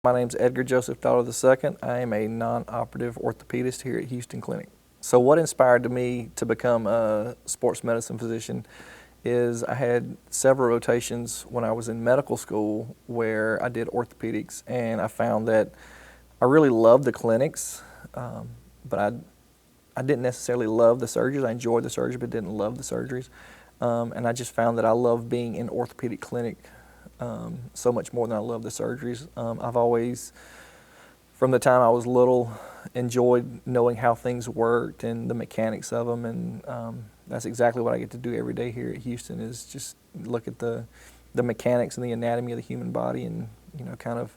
My name's Edgar Joseph Daughter II. I am a non-operative orthopedist here at Hughston Clinic. So what inspired me to become a sports medicine physician is I had several rotations when I was in medical school where I did orthopedics, and I found that I really loved the clinics, but I didn't necessarily love the surgeries. I enjoyed the surgery but didn't love the surgeries. And I just found that I love being in orthopedic clinic so much more than I love the surgeries. I've always, from the time I was little, enjoyed knowing how things worked and the mechanics of them, and that's exactly what I get to do every day here at Hughston, is just look at the mechanics and the anatomy of the human body, and kind of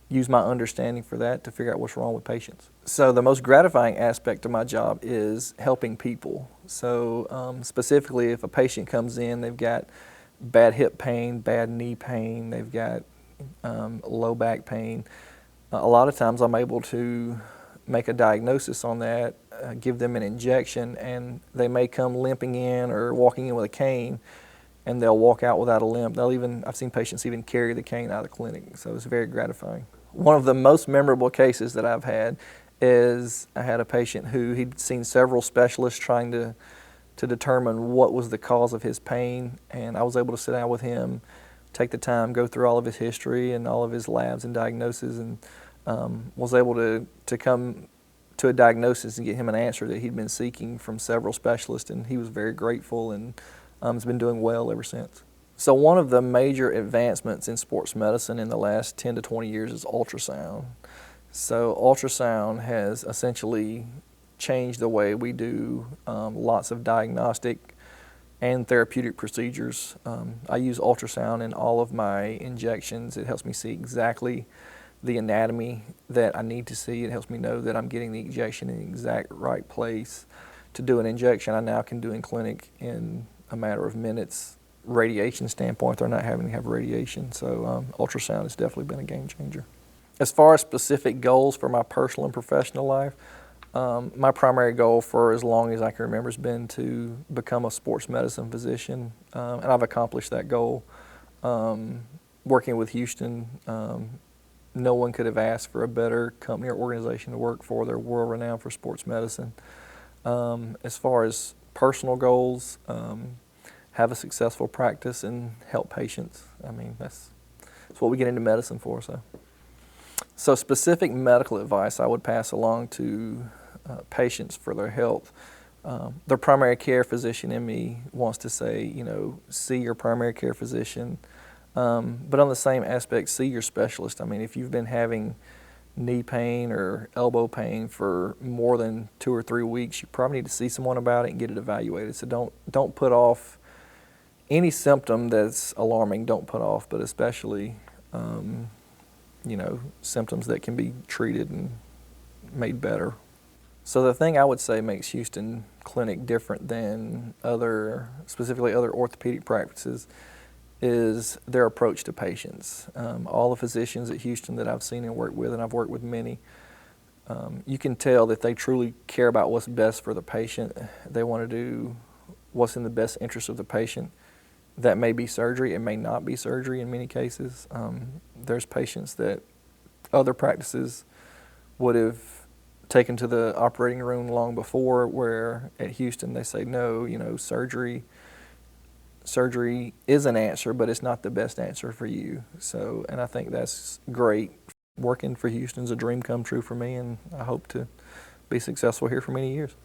use my understanding for that to figure out what's wrong with patients. So the most gratifying aspect of my job is helping people. So specifically, if a patient comes in, they've got bad hip pain, bad knee pain, they've got low back pain, a lot of times I'm able to make a diagnosis on that, give them an injection, and they may come limping in or walking in with a cane, and they'll walk out without a limp. I've seen patients even carry the cane out of the clinic, so it's very gratifying. One of the most memorable cases that I've had is I had a patient who he'd seen several specialists trying to determine what was the cause of his pain, and I was able to sit down with him, take the time, go through all of his history and all of his labs and diagnoses, and was able to come to a diagnosis and get him an answer that he'd been seeking from several specialists, and he was very grateful, and has been doing well ever since. So one of the major advancements in sports medicine in the last 10 to 20 years is ultrasound. So ultrasound has essentially changed the way we do lots of diagnostic and therapeutic procedures. I use ultrasound in all of my injections. It helps me see exactly the anatomy that I need to see. It helps me know that I'm getting the injection in the exact right place. To do an injection, I now can do in clinic in a matter of minutes. Radiation standpoint, they're not having to have radiation. So ultrasound has definitely been a game changer. As far as specific goals for my personal and professional life, my primary goal for as long as I can remember has been to become a sports medicine physician, and I've accomplished that goal. Working with Hughston, no one could have asked for a better company or organization to work for. They're world renowned for sports medicine. As far as personal goals, have a successful practice and help patients. I mean, that's what we get into medicine for. So specific medical advice I would pass along to patients for their health. Their primary care physician in me wants to say, see your primary care physician. But on the same aspect, see your specialist. I mean, if you've been having knee pain or elbow pain for more than 2 or 3 weeks, you probably need to see someone about it and get it evaluated. So don't put off any symptom that's alarming. Don't put off, but especially symptoms that can be treated and made better. So the thing I would say makes Hughston Clinic different than specifically other orthopedic practices, is their approach to patients. All the physicians at Hughston that I've seen and worked with, and I've worked with many, you can tell that they truly care about what's best for the patient. They want to do what's in the best interest of the patient. That may be surgery, it may not be surgery in many cases. There's patients that other practices would have taken to the operating room long before, where at Hughston they say, no, surgery is an answer, but it's not the best answer for you. So, and I think that's great. Working for Hughston's a dream come true for me, and I hope to be successful here for many years.